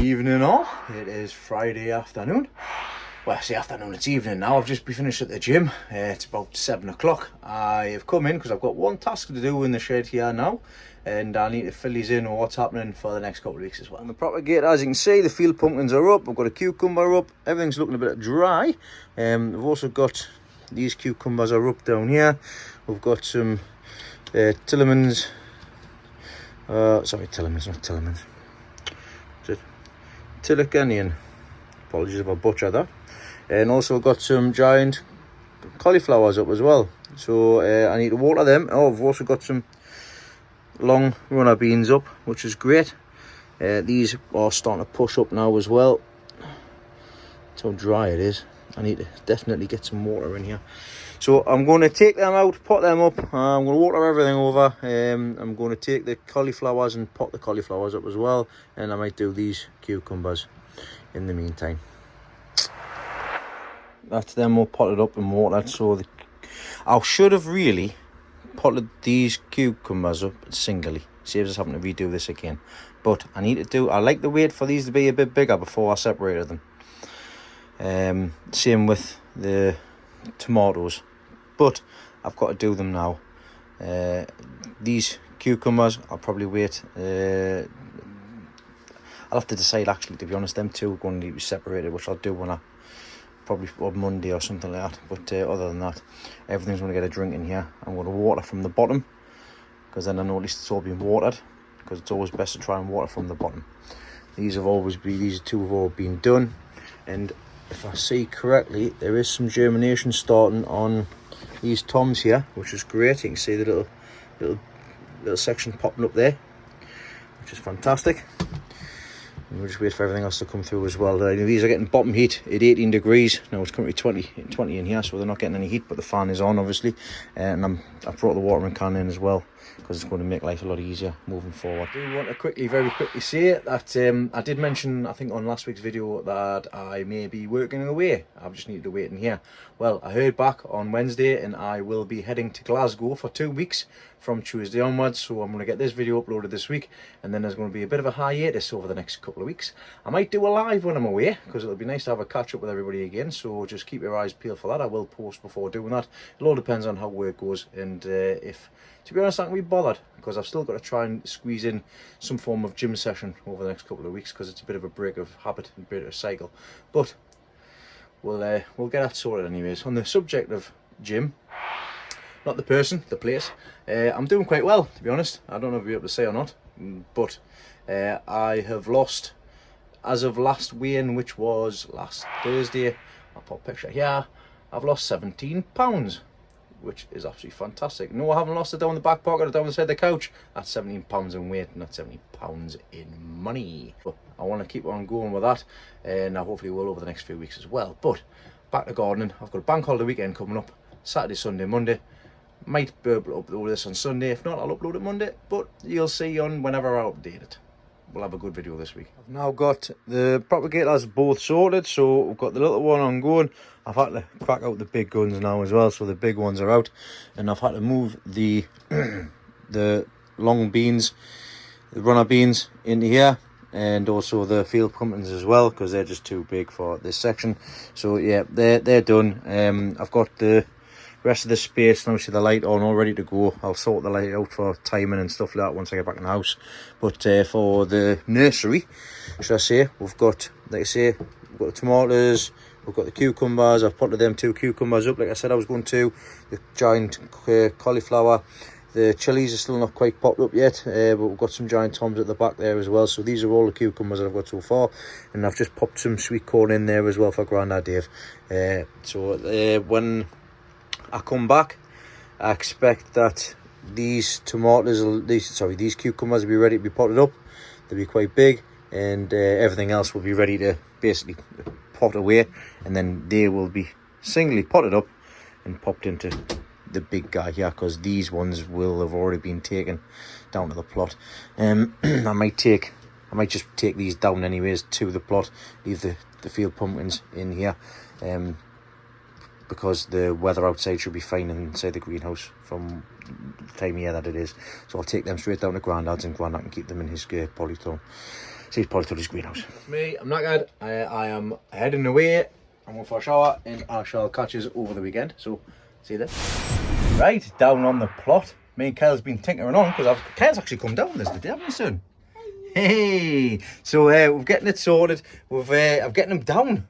Evening all, it is Friday afternoon. Well, I say afternoon, it's evening now. I've just been finished at the gym. It's about 7 o'clock. I have come in because I've got one task to do in the shed here now, and I need to fill these in on what's happening for the next couple of weeks as well. On the propagator, as you can see, the field pumpkins are up. I've got a cucumber up. Everything's looking a bit dry. We've also got these cucumbers are up down here. We've got some Tillemans. Sorry, Tillemans, not Tillemans. Tillicanian. Apologies if I butchered that. And also got some giant cauliflowers up as well. So I need to water them. Oh, I've also got some long runner beans up, which is great. These are starting to push up now as well. That's how dry it is. I need to definitely get some water in here. So I'm going to take them out, pot them up. I'm going to water everything over. I'm going to take the cauliflowers and pot the cauliflowers up as well. And I might do these cucumbers in the meantime. That's them all potted up and watered. So I should have really potted these cucumbers up singly. Saves us having to redo this again. But I like to wait for these to be a bit bigger before I separated them. Same with the tomatoes, but I've got to do them now. These cucumbers, I'll probably wait. I'll have to decide actually, to be honest. Them two are going to need to be separated, which I'll do when I probably on Monday or something like that. But other than that, everything's going to get a drink in here. I'm going to water from the bottom, because then I know at least it's all been watered, because it's always best to try and water from the bottom. These two have all been done, and if I see correctly, there is some germination starting on these toms here, which is great. You can see the little section popping up there, which is fantastic. And we'll just wait for everything else to come through as well. These are getting bottom heat at 18 degrees. Now it's currently 20 in here, so they're not getting any heat, but the fan is on, obviously. And I've brought the watering can in as well, because it's going to make life a lot easier moving forward. I do want to very quickly say that I did mention, I think on last week's video, that I may be working away. I've just needed to wait in here. Well, I heard back on Wednesday, and I will be heading to Glasgow for 2 weeks from Tuesday onwards. So I'm going to get this video uploaded this week, and then there's going to be a bit of a hiatus over the next couple of weeks. I might do a live when I'm away, because it'll be nice to have a catch up with everybody again. So just keep your eyes peeled for that. I will post before doing that. It all depends on how work goes, and if, to be honest, I can't be bothered, because I've still got to try and squeeze in some form of gym session over the next couple of weeks, because it's a bit of a break of habit and a bit of a cycle. But we'll get that sorted anyways. On the subject of gym, not the person, the place, I'm doing quite well, to be honest. I don't know if you'll be able to say or not, but I have lost, as of last weigh-in, which was last Thursday, I'll put a picture here, I've lost 17 pounds. Which is absolutely fantastic. No, I haven't lost it down the back pocket or down the side of the couch. That's 17 pounds in weight, not 17 pounds in money. But I want to keep on going with that, and I hopefully will over the next few weeks as well. But back to gardening. I've got a bank holiday weekend coming up, Saturday, Sunday, Monday. Might be able to upload this on Sunday. If not, I'll upload it Monday, but you'll see on whenever I update it. We'll have a good video this week. I've now got the propagators both sorted, so we've got the little one on going. I've had to crack out the big guns now as well, so the big ones are out, and I've had to move the the long beans, the runner beans, into here, and also the field pumpkins as well, because they're just too big for this section. So yeah, they're done. I've got the rest of the space now. See the light on, all ready to go. I'll sort the light out for timing and stuff like that once I get back in the house. But for the nursery, should I say, we've got, like I say, we've got the tomatoes, we've got the cucumbers. I've potted them 2 cucumbers up, like I said I was going to. The giant cauliflower. The chilies are still not quite popped up yet, but we've got some giant toms at the back there as well. So these are all the cucumbers that I've got so far, and I've just popped some sweet corn in there as well for Grandad Dave. When I come back, I expect that these cucumbers will be ready to be potted up. They'll be quite big, and everything else will be ready to basically pot away, and then they will be singly potted up and popped into the big guy here, because these ones will have already been taken down to the plot. I might just take these down anyways to the plot, leave the field pumpkins in here, because the weather outside should be fine inside the greenhouse from the time of year that it is. So I'll take them straight down to Grandad's, and Grandad can keep them in his polytunnel. See, he's probably to his greenhouse. That's me. I'm knackered. I am heading away. I'm going for a shower, and I shall catch us over the weekend. So, see you then. Right, down on the plot. Me and Kyle's been tinkering on because Kyle's actually come down this today, haven't you, son? Hey, so we're getting it sorted. I'm getting them down,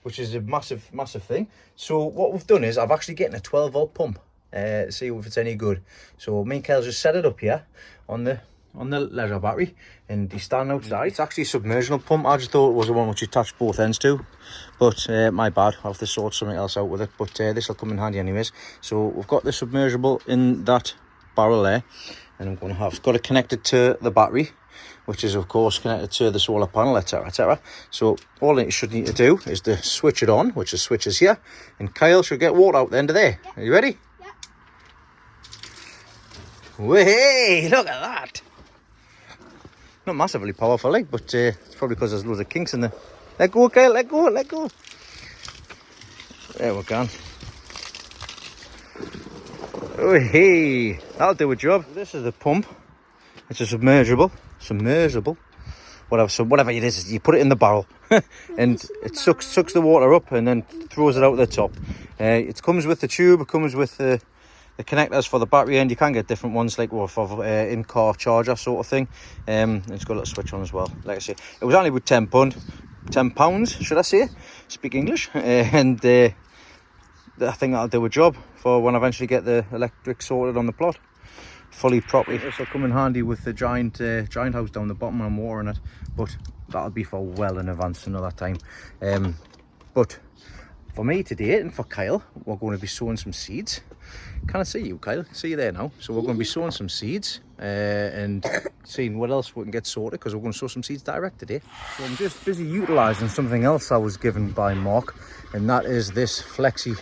which is a massive thing. So what we've done is I've actually getting a 12-volt pump. See if it's any good. So me and Kyle's just set it up here on the leisure battery, and he's standing outside. It's actually a submersible pump. I just thought it was the one which you attach both ends to, but my bad. I'll have to sort something else out with it, but this will come in handy anyways. So we've got the submersible in that barrel there, and I'm going to have got it connected to the battery, which is of course connected to the solar panel, etc, etc. So all it should need to do is to switch it on, which is switches here, and Kyle should get water out the end of there. Are you ready? Yeah. Hey, look at that. Not massively powerful, like, but it's probably because there's loads of kinks in there. Let go, Kyle, let go, let go. There we go. Oh, hey, that'll do a job. This is the pump. It's a submersible, whatever it is. You put it in the barrel, and it sucks the water up and then throws it out the top. It comes with the tube. It comes with the connectors for the battery end. You can get different ones, like for in-car charger sort of thing. It's got a little switch on as well. Like I say, it was only with £10, should I say? Speak English, and I think that'll do a job for when I eventually get the electric sorted on the plot fully properly. This will come in handy with the giant house down the bottom when I'm watering it, but that'll be for well in advance another time. But for me today and for Kyle, we're going to be sowing some seeds. Can I see you, Kyle? See you there now. So we're going to be sowing some seeds and seeing what else we can get sorted, because we're going to sow some seeds direct today. So I'm just busy utilising something else I was given by Mark, and that is this flexi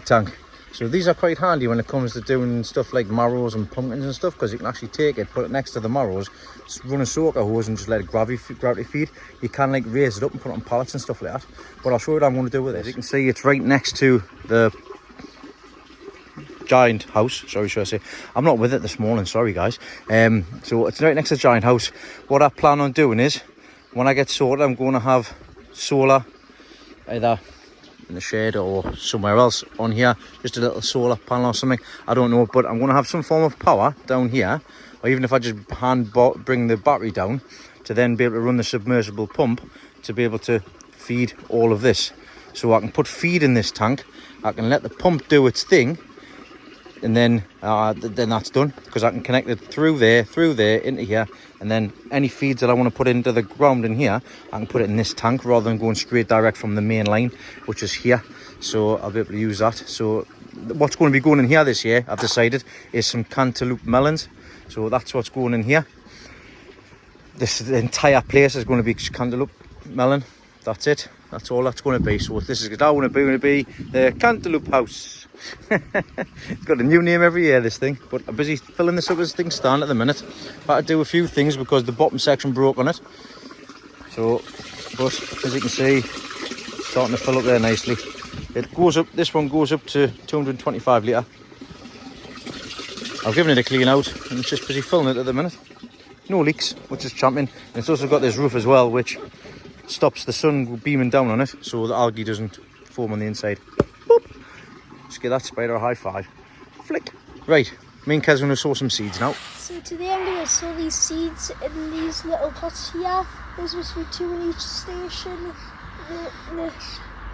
tank. So these are quite handy when it comes to doing stuff like marrows and pumpkins and stuff, because you can actually take it, put it next to the marrows, run a soaker hose and just let it gravity feed. You can like raise it up and put it on pallets and stuff like that. But I'll show you what I'm going to do with it. As you can see, it's right next to the giant house. Sorry, should I say? I'm not with it this morning, sorry guys. So it's right next to the giant house. What I plan on doing is, when I get sorted, I'm going to have solar either in the shed or somewhere else on here, just a little solar panel or something, I don't know, but I'm going to have some form of power down here, or even if I just bring the battery down, to then be able to run the submersible pump to be able to feed all of this. So I can put feed in this tank, I can let the pump do its thing, and then that's done, because I can connect it through there into here, and then any feeds that I want to put into the ground in here, I can put it in this tank rather than going straight direct from the main line, which is here. So I'll be able to use that. So what's going to be going in here this year, I've decided, is some cantaloupe melons. So that's what's going in here. This entire place is going to be cantaloupe melon. That's it. That's all that's going to be. So this is now going to be the cantaloupe house. It's got a new name every year, this thing, but I'm busy filling this up as things stand at the minute. Had to do a few things because the bottom section broke on it. So, but as you can see, starting to fill up there nicely. It goes up, this one goes up to 225 litre. I've given it a clean out and it's just busy filling it at the minute. No leaks, which is champion. And it's also got this roof as well, which stops the sun beaming down on it, so the algae doesn't form on the inside. Boop. Just give that spider a high five. Flick. Right, me and Kez are going to sow some seeds now. So today I'm going to sow these seeds in these little pots here. There's supposed to be 2 in each station.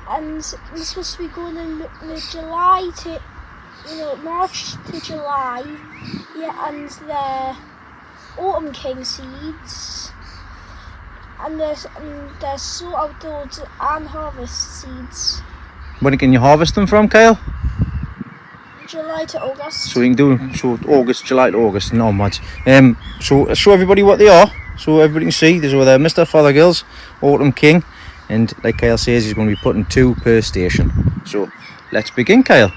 And they're supposed to be going in mid-July to, March to July. Yeah, and they're Autumn King seeds. And they're sow outdoors and harvest seeds. When can you harvest them from, Kyle? July to August. So you can do July to August, no much. So show everybody what they are, so everybody can see. There's over there, Mr. Fothergill's Autumn King, and like Kyle says, he's going to be putting 2 per station. So let's begin, Kyle.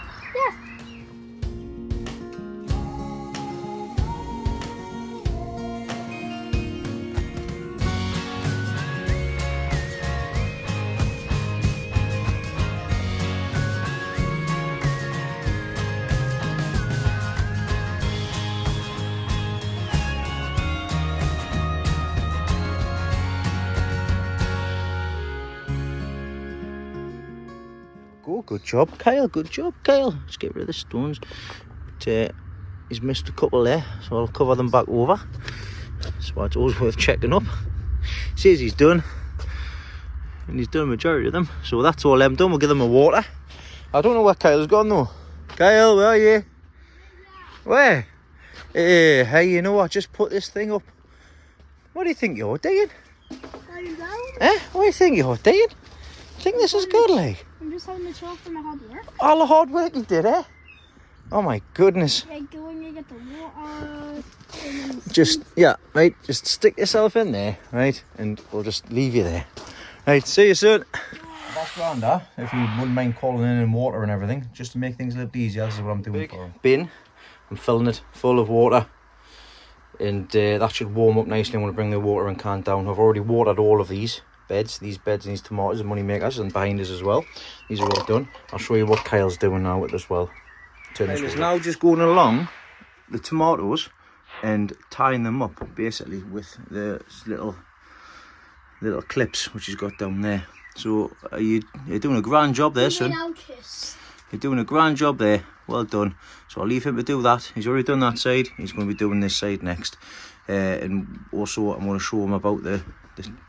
Good job, Kyle. Good job, Kyle. Let's get rid of the stones. But, he's missed a couple there, so I'll cover them back over. That's why it's always worth checking up. Says he's done, and he's done a majority of them. So that's all them done. We'll give them a water. I don't know where Kyle's gone though. Kyle, where are you? Where? Hey, you know what? Just put this thing up. What do you think you're doing? Lying down. What do you think you're doing? I think this is good, like. I'm just having a talk for my hard work. All the hard work you did, eh? Oh my goodness. Yeah, go and you get the water. Just, yeah, right, just stick yourself in there, right? And we'll just leave you there. Right, see you soon. That's grand, if you wouldn't mind calling in and water and everything, just to make things a little easier. This is what I'm doing for them. Bin, I'm filling it full of water. And that should warm up nicely when I bring the water and can down. I've already watered all of these beds and these tomatoes and money makers, and behind us as well. These are all done. I'll show you what Kyle's doing now with as well. Kyle is now just going along the tomatoes and tying them up basically with the little clips which he's got down there. So you're doing a grand job there, son. You're doing a grand job there. Well done. So I'll leave him to do that. He's already done that side. He's going to be doing this side next. And also I'm going to show him about the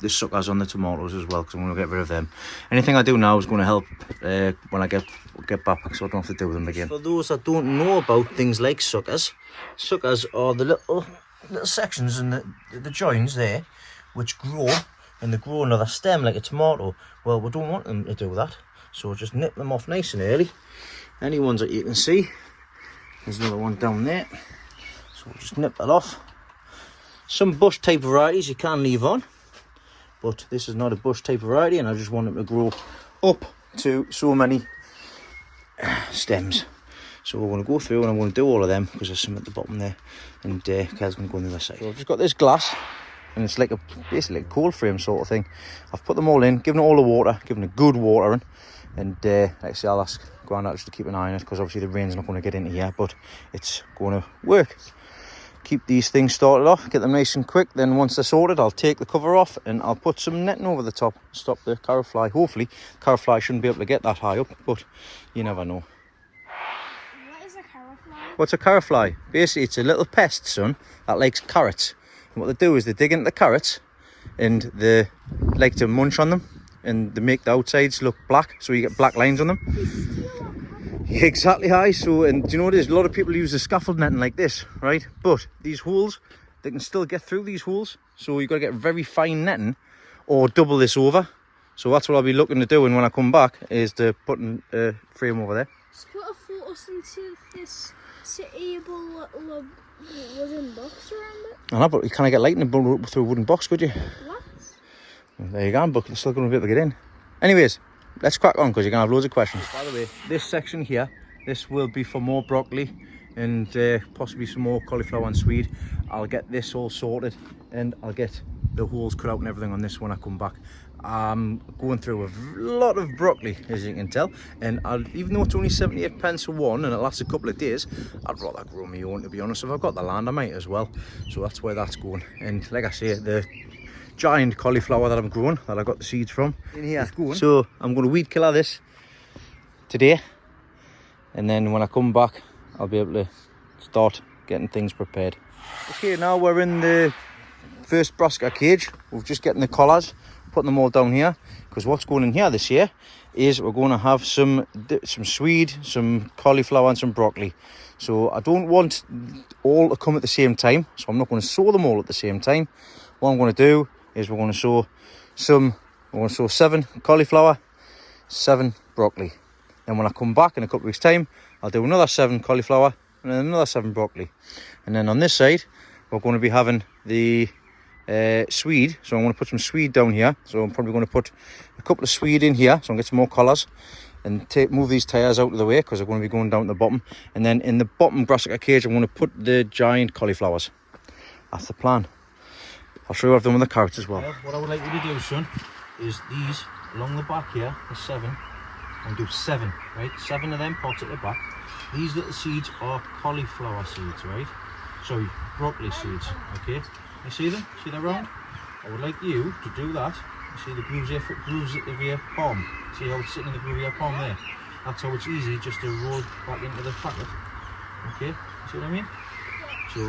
suckers on the tomatoes as well, because I'm going to get rid of them. Anything I do now is going to help when I get back, so I don't have to do them again. For those that don't know about things like suckers are the little sections in the joins there which grow, and they grow another stem like a tomato. Well, we don't want them to do that, so just nip them off nice and early. Any ones that you can see, there's another one down there, so we'll just nip that off. Some bush type varieties you can leave on, but this is not a bush type variety, and I just want them to grow up to so many stems. So we're going to go through and I'm going to do all of them, because there's some at the bottom there, and Kel's going to go on the other side. So I've just got this glass, and it's like basically a cold frame sort of thing. I've put them all in, given it all the water, given it good watering, and like I say, I'll ask Grandad just to keep an eye on it, because obviously the rain's not going to get into here, but it's going to work. Keep these things started off, get them nice and quick. Then once they're sorted, I'll take the cover off and I'll put some netting over the top, stop the carrot fly. Hopefully carrot fly shouldn't be able to get that high up, but you never know. What is a carrot fly? What's a carrot fly? Basically it's a little pest, son, that likes carrots. And what they do is they dig into the carrots and they like to munch on them, and they make the outsides look black, so you get black lines on them. Yeah, exactly, high. So, and do you know what it is? A lot of people use the scaffold netting like this, right? But these holes, they can still get through these holes. So you've got to get very fine netting or double this over. So that's what I'll be looking to do, and when I come back is to put a frame over there. Just put a photo into this sitable little wooden box around it. I know, but you can't get lighting through a wooden box, could you? What? Well, there you go, but you're still going to be able to get in. Anyways, let's crack on, because you're going to have loads of questions. By the way, this section here, this will be for more broccoli and possibly some more cauliflower and swede. I'll get this all sorted, and I'll get the holes cut out and everything on this when I come back. I'm going through a lot of broccoli, as you can tell, and even though it's only 78 pence for one and it lasts a couple of days, I'd rather grow my own, to be honest. If I've got the land, I might as well. So that's where that's going. And like I say, the giant cauliflower that I'm growing, that I got the seeds from in here, so I'm going to weed killer this today, and then when I come back I'll be able to start getting things prepared. Okay, now we're in the first brassica cage. We're just getting the collars, putting them all down here, because what's going in here this year is we're going to have some swede, some cauliflower and some broccoli. So I don't want all to come at the same time, so I'm not going to sow them all at the same time. What I'm going to do is we're going to sow 7 cauliflower, 7 broccoli. And when I come back in a couple of weeks time, I'll do another 7 cauliflower and then another 7 broccoli. And then on this side, we're going to be having the swede. So I'm going to put some swede down here. So I'm probably going to put a couple of swede in here, so I'll get some more collars, and move these tires out of the way, because they're going to be going down to the bottom. And then in the bottom brassica cage, I'm going to put the giant cauliflowers. That's the plan. I'll show you everything with the carrots as well. What I would like you to do, son, is these along the back here, the 7, and do 7, right? 7 of them pots at the back. These little seeds are cauliflower seeds, right? Sorry, broccoli seeds, okay? You see them? See them round? I would like you to do that. You see the grooves of your palm? See how it's sitting in the groove of your palm there? That's how it's easy just to roll back into the packet. Okay, see what I mean? So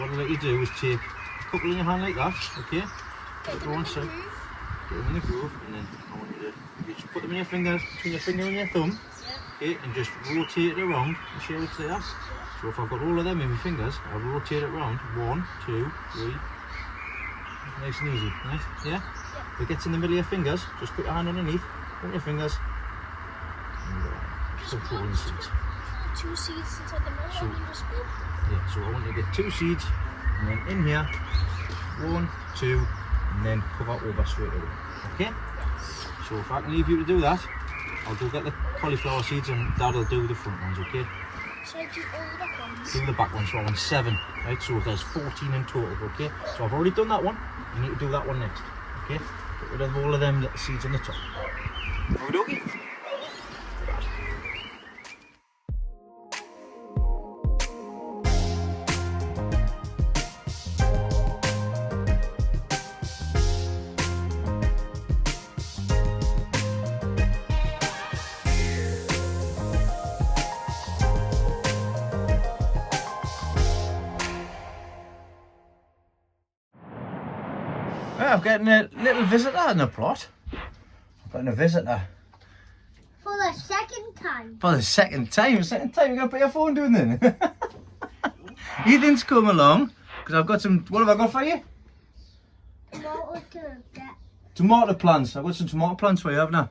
what I'd like you to do is take a couple in your hand like that, okay? Put them on side. Get them in the groove, and then I want you to just put them in your fingers, between your finger and your thumb, okay, and just rotate it around and see how it's there. So if I've got all of them in my fingers, I'll rotate it around. 1, 2, 3. Nice and easy, nice, yeah? If it gets in the middle of your fingers, just put your hand underneath, put your fingers, and start pulling seeds. 2 seeds inside the middle and then just go. Yeah, so I want you to get 2 seeds, and then in here, 1, 2, and then cover over straight away, okay? Yes. So if I can leave you to do that, I'll go get the cauliflower seeds and Dad'll do the front ones, okay? So I do all the back ones? Do the back ones, so I want 7, right? So there's 14 in total, okay? So I've already done that one, you need to do that one next, okay? Get rid of all of them little seeds on the top. Okay? I'm getting a little visitor in the plot. I'm getting a visitor. For the second time. For the second time? The second time? You're going to put your phone doing then? Ethan's come along, because I've got some... What have I got for you? Tomatoes to get. Tomato plants. I've got some tomato plants for you, haven't I?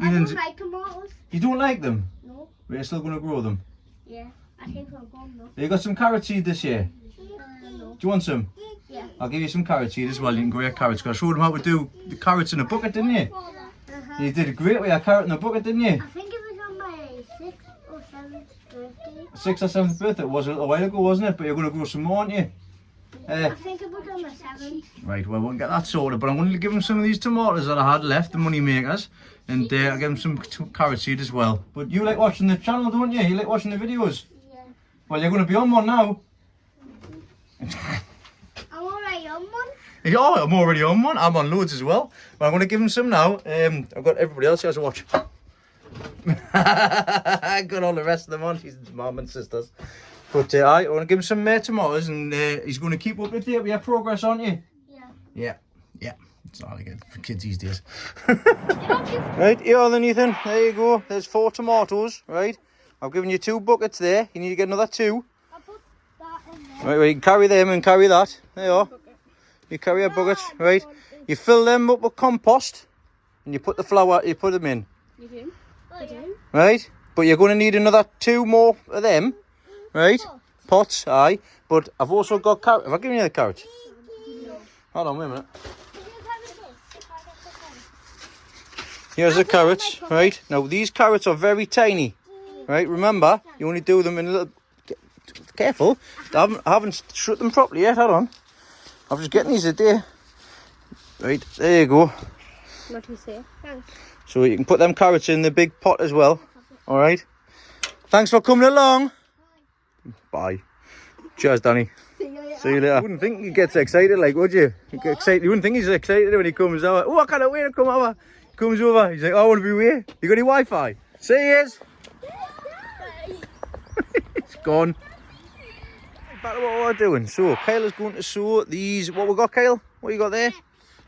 I don't like tomatoes. You don't like them? No. But you're still going to grow them? Yeah, I think I'll go though. You got some carrot seed this year? No. Do you want some? Yeah. I'll give you some carrot seed as well. You can grow your carrots. Because I showed them how to do the carrots in a bucket, didn't you? Uh-huh. You did great with your carrot in a bucket, didn't you? I think it was on my 6th or 7th birthday. 6th or 7th birthday. It was a little while ago, wasn't it? But you're going to grow some more, aren't you? I think it was on my 7th. Right, well, we'll get that sorted. But I'm going to give them some of these tomatoes that I had left, the money makers. And I'll give them some carrot seed as well. But you like watching the channel, don't you? You like watching the videos? Yeah. Well, you're going to be on one now. I'm already on one. Oh, I'm already on one. I'm on loads as well. But I'm going to give them some now. I've got everybody else here to watch. I got all the rest of them on. She's mum and sisters. But I want to give him some tomatoes, and he's going to keep up to date with your progress, aren't you? Yeah. Yeah. It's not like it for kids these days. Right, here then, Ethan. There you go. There's 4 tomatoes, right? I've given you 2 buckets there. You need to get another 2. I'll put that in there. Right, you can carry them and carry that. There you are. You carry your buckets, right? You fill them up with compost, and you put the flour, you put them in. You do? I do. Right? But you're going to need another 2 more of them, right? Pots, aye. But I've also got carrots. Have I given you the carrots? Hold on, wait a minute. Here's the carrots, right? Now, these carrots are very tiny, right? Remember, you only do them in a little... Careful. I haven't shut them properly yet. Hold on. I'm just getting these a day. Right, there you go. What do you say? Thanks. So you can put them carrots in the big pot as well. All right. Thanks for coming along. Bye. Cheers, Danny. See you later. See you later. You wouldn't think he gets excited, like, would you? You get excited. You wouldn't think he's excited when he comes over. Oh, I can't wait to come over. He comes over. He's like, oh, I want to be with you. You got any Wi-Fi? Say he is. It's gone. Back to what we're doing. So Kyle is going to sow these. What we got, Kyle? What you got there?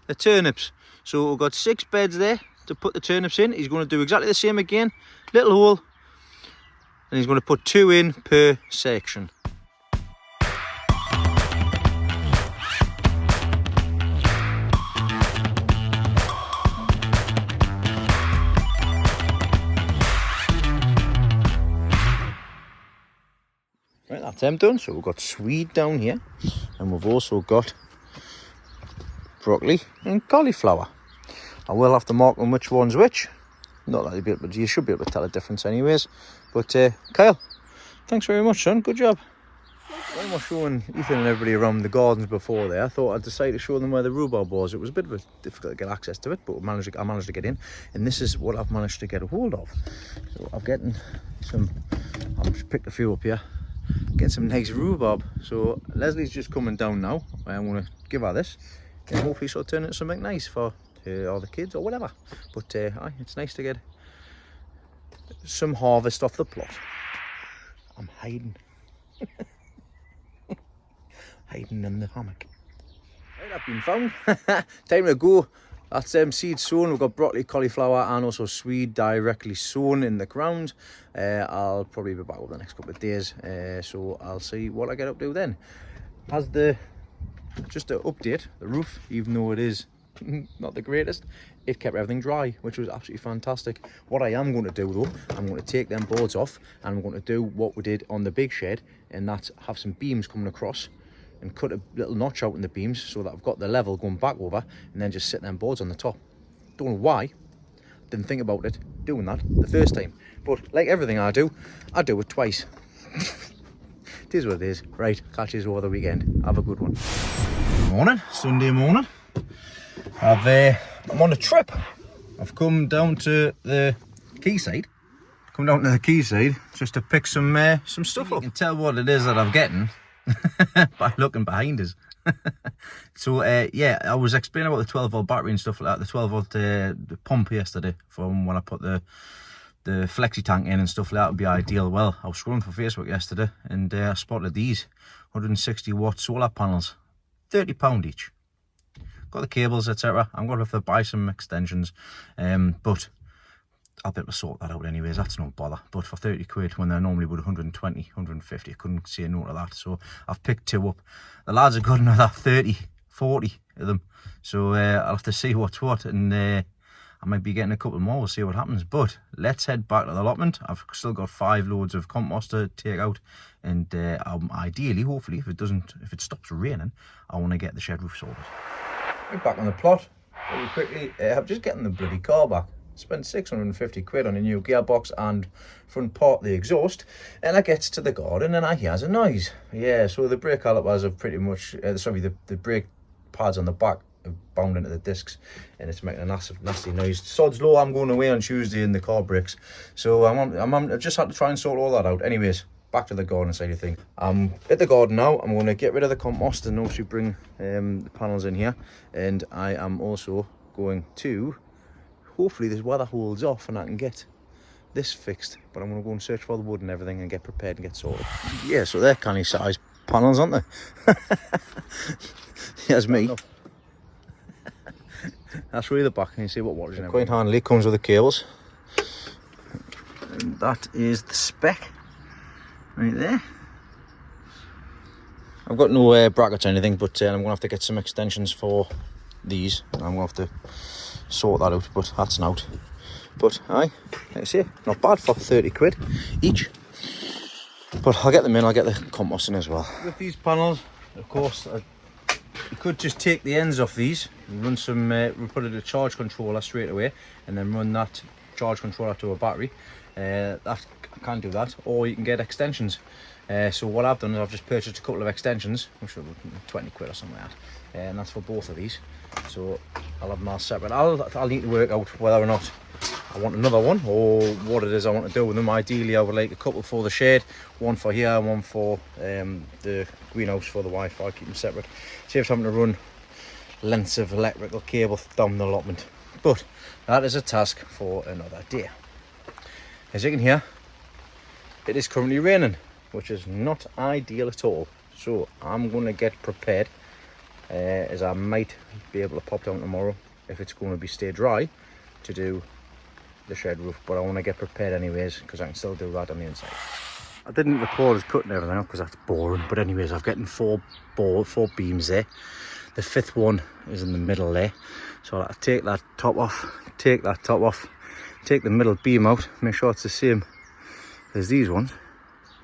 The turnips. So we've got 6 beds there to put the turnips in. He's going to do exactly the same again. Little hole. And he's going to put 2 in per section. Right, that's them done. So we've got swede down here, and we've also got broccoli and cauliflower. I will have to mark them which one's which. Not that you'll be able to, you should be able to tell the difference anyways. But Kyle, thanks very much, son. Good job. When we're showing Ethan and everybody around the gardens before there, I thought I'd decide to show them where the rhubarb was. It was a bit of a difficult to get access to it, but I managed to get in, and this is what I've managed to get a hold of. So I'm getting some. I've just picked a few up here. Get some nice rhubarb. So Leslie's just coming down now. I'm going to give her this, and hopefully she'll turn it into something nice for all the kids or whatever. But it's nice to get some harvest off the plot. I'm hiding. Hiding in the hammock. Right, I've been found. Time to go. That's seed sown. We've got broccoli, cauliflower and also swede directly sown in the ground. I'll probably be back over the next couple of days, so I'll see what I get up to then. Just to update, the roof, even though it is not the greatest, it kept everything dry, which was absolutely fantastic. What I am going to do though, I'm going to take them boards off and I'm going to do what we did on the big shed, and that's have some beams coming across and cut a little notch out in the beams so that I've got the level going back over, and then just sit them boards on the top. Don't know why, didn't think about it doing that the first time, but like everything I do it twice. It is what it is. Right, catch you over the weekend. Have a good one. Morning, Sunday morning. I'm on a trip. I've come down to the quayside. Just to pick some stuff up. You can tell what it is that I'm getting by looking behind us. So yeah, I was explaining about the 12-volt battery and stuff like that. The 12-volt pump yesterday from when I put the flexi tank in and stuff like that would be ideal. Well, I was scrolling for Facebook yesterday and I spotted these 160-watt solar panels, £30 each. Got the cables, etc. I'm going to have to buy some extensions, but I'll be able to sort that out anyways. That's no bother. But for 30 quid, when they're normally about 120, 150, I couldn't say no to that. So I've picked two up. The lads have got another 30, 40 of them. So I'll have to see what's what, and I might be getting a couple more. We'll see what happens. But let's head back to the allotment. I've still got 5 loads of compost to take out, and ideally, hopefully, if it stops raining, I want to get the shed roof sorted. We're back on the plot very quickly. I'm just getting the bloody car back. Spent 650 quid on a new gearbox and front part of the exhaust, and I gets to the garden and I hears a noise. Yeah, so the brake calipers have pretty much, the brake pads on the back have bound into the discs, and it's making a nasty noise. Sod's law, I'm going away on Tuesday and the car breaks, so I've just had to try and sort all that out. Anyways, back to the garden side of things. I'm at the garden now. I'm going to get rid of the compost and also bring the panels in here, and I am also going to, hopefully this weather holds off and I can get this fixed, but I'm going to go and search for the wood and everything and get prepared and get sorted. Yeah, so they're canny size panels, aren't they? Here's me. That's really the back, and you see what wattage and everything. Quite handy, comes with the cables. And that is the spec right there. I've got no brackets or anything, but I'm going to have to get some extensions for these. I'm going to have to sort that out, but that's an out. But aye, like I say, not bad for 30 quid each. But I'll get them in, I'll get the compost in as well. With these panels, of course, you could just take the ends off these and run some, we'll put it in a charge controller straight away, and then run that charge controller to a battery. That can do that, or you can get extensions. So what I've done is I've just purchased a couple of extensions, which are 20 quid or something like that, and that's for both of these. So I'll have them all separate. I'll need to work out whether or not I want another one or what it is I want to do with them. Ideally I would like a couple for the shed, one for here, one for the greenhouse for the Wi-Fi, keep them separate. Saves having to run lengths of electrical cable down the allotment. But that is a task for another day. As you can hear, it is currently raining, which is not ideal at all. So I'm going to get prepared, as I might be able to pop down tomorrow if it's going to be stay dry to do the shed roof, but I want to get prepared anyways because I can still do that on the inside. I didn't record us cutting everything up because that's boring, but anyways, I've gotten four beams there. The fifth one is in the middle there, so I'll take that top off, take the middle beam out, make sure it's the same as these ones.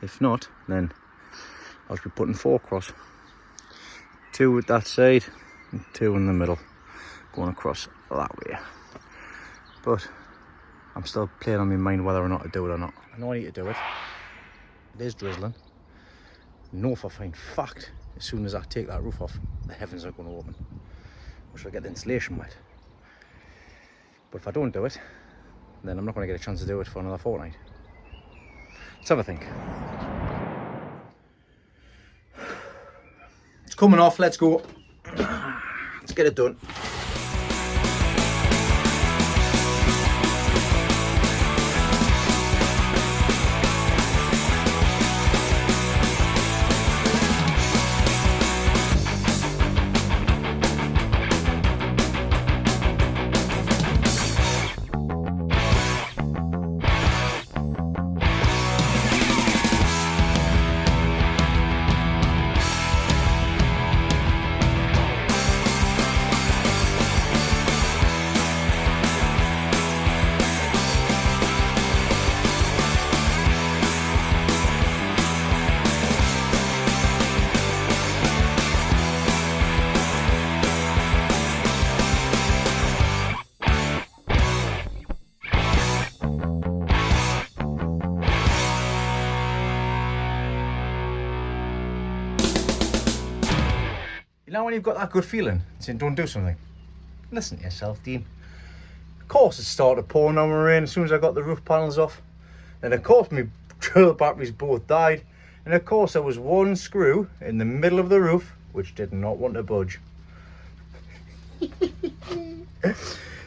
If not, then I'll just be putting 4 across, 2 at that side and 2 in the middle, going across that way. But I'm still playing on my mind whether or not to do it or not. I know I need to do it. It is drizzling. I know for a fine fact, as soon as I take that roof off, the heavens are going to open, which will get the insulation wet. But if I don't do it, then I'm not going to get a chance to do it for another fortnight. Let's have a think. It's coming off, let's go. Let's get it done. You know when you've got that good feeling, saying don't do something? Listen to yourself, Dean. Of course it started pouring on rain as soon as I got the roof panels off. And of course my drill batteries both died. And of course there was one screw in the middle of the roof which did not want to budge.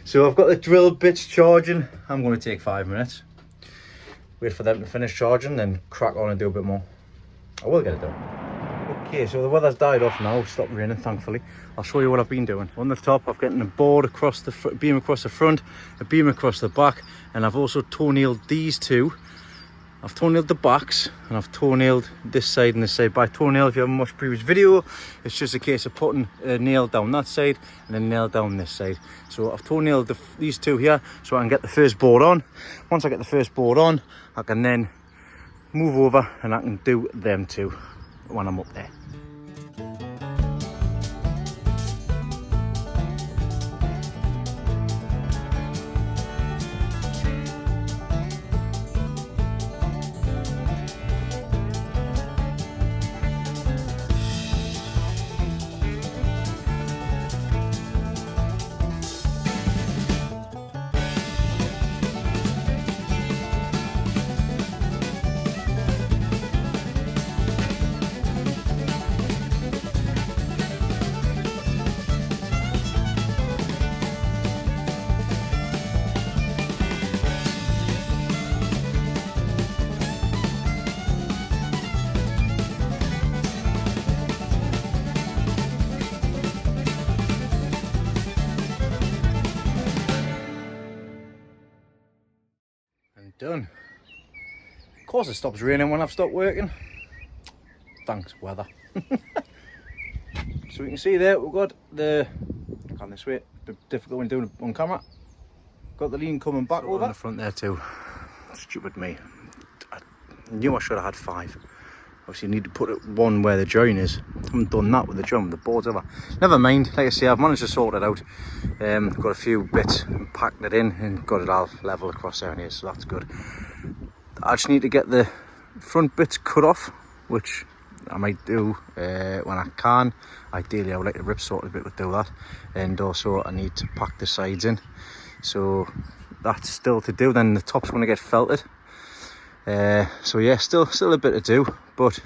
So I've got the drill bits charging. I'm going to take 5 minutes. Wait for them to finish charging, then crack on and do a bit more. I will get it done. Okay, so the weather's died off now. It's stopped raining, thankfully. I'll show you what I've been doing. On the top, I've gotten a board across the beam across the front, a beam across the back, and I've also toe-nailed these two. I've toe-nailed the backs, and I've toe-nailed this side and this side. By toe-nail, if you haven't watched previous video, it's just a case of putting a nail down that side and a nail down this side. So I've toe-nailed these two here so I can get the first board on. Once I get the first board on, I can then move over and I can do them two when I'm up there. Done. Of course it stops raining when I've stopped working. Thanks, weather. So you can see there, we've got the, on this way, a bit difficult when doing it on camera. Got the lean coming back over. On the front there too. Stupid me. I knew I should have had 5. Obviously you need to put it one where the join is. I haven't done that with the join, the board's over. Never mind, like I say, I've managed to sort it out. Got a few bits and packed it in and got it all level across there and here, so that's good. I just need to get the front bits cut off, which I might do when I can. Ideally I would like to rip sort a bit to do that, and also I need to pack the sides in, so that's still to do. Then the top's going to get felted. So yeah, still a bit to do, but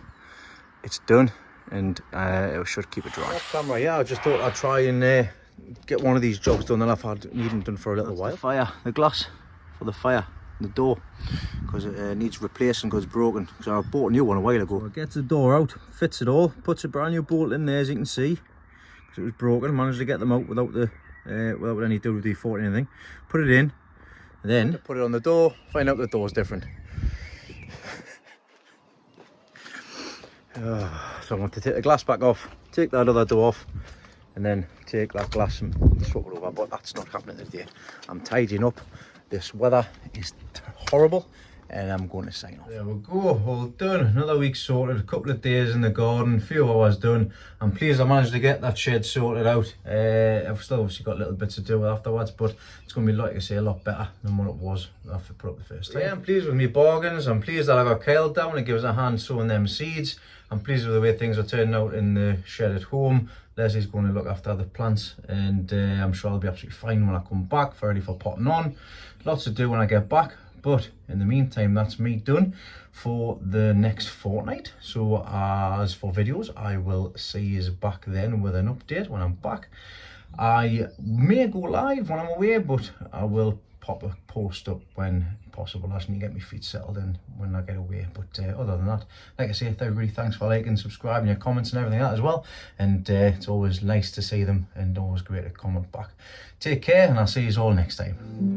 it's done and it should keep it dry. Off camera, yeah, I just thought I'd try and get one of these jobs done that I've had needing done for a little while. The glass for the fire, the door, because it needs replacing because it's broken. So I bought a new one a while ago. So it gets the door out, fits it all, puts a brand new bolt in there as you can see, because it was broken. Managed to get them out without the without any WD-40 or anything. Put it in, and then put it on the door. Find out the door's different. So I want to take the glass back off, take that other door off, and then take that glass and swap it over, but that's not happening today. I'm tidying up. This weather is horrible and I'm going to sign off. There we go, all done. Another week sorted, a couple of days in the garden, a few hours done. I'm pleased I managed to get that shed sorted out. I've still obviously got little bits to do afterwards, but it's going to be, like I say, a lot better than what it was after I put up the first time. Yeah, I'm pleased with my bargains. I'm pleased that I got Kyle down and give us a hand sowing them seeds. I'm pleased with the way things are turning out in the shed at home. Leslie's going to look after the plants, and I'm sure I'll be absolutely fine when I come back, ready for potting on. Lots to do when I get back, but in the meantime, that's me done for the next fortnight. So as for videos, I will see you back then with an update when I'm back. I may go live when I'm away, but I will pop a post up when possible. I just need to get my feet settled in when I get away. But other than that, like I say, everybody, thanks for liking, subscribing, your comments and everything like that as well. And it's always nice to see them and always great to comment back. Take care, and I'll see you all next time.